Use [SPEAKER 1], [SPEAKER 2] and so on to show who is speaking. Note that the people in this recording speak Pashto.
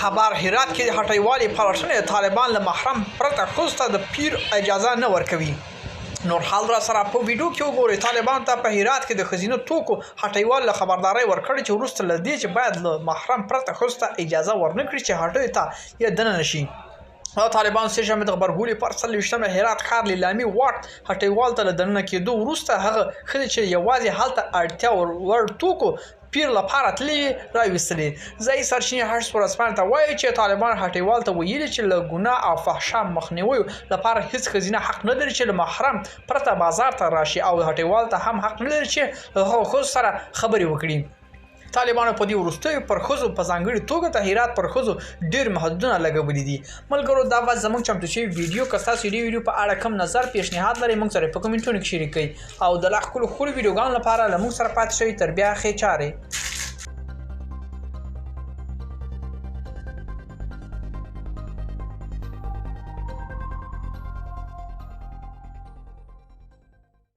[SPEAKER 1] خبر هرات کې د هټیوالي پلټنې طالبان له محرم پرته ښځو ته د پیر اجازه نه ورکوي. نور حال را سره په ویډیو کې وګورئ. طالبان ته په هرات کې د ښځینه توکو هټیوال له خبرداري ورکړې چې وروسته له دې چې باید له محرم پرته ښځو ته اجازه ورنکړي چې هټیو ته یې دننه شي. طالبان سه د خبرګولي پر 23 هرات ښار لیلامي واټ هټیوال ته له دننه کېدو وروسته هغه ښځې چې یوازې هلته اړتیا وړ توکو پیر لپاره تللې راویستلې. ځایي سرچینې هشت ورځپاڼې ته وایي چې طالبان هټیوال ته ویلي چې له ګناه او فحشا مخنیوي لپاره هیڅ ښځینه حق نه لري چې له محرم پرته بازار ته راشي او هټیوال ته هم حق نه لري چې له هغو ښځو سره خبرې وکړي. طالبانو په دې وروستیو پر ښځو په ځانګړې توګه د هرات پر ښځو ډېر محدودونه لګولي دي. ملګرو دا وه زموږ چمتو شوي ویډیو. که ستاسو دې ویډیو په اړه کوم نظر پیشنهاد لرئ موږ سره په کومنټونو کې شریک کړئ او د لا ښکلو ویډیوګانو لپاره له موږ سره پاتې شئ. تر بیا ښې چارې.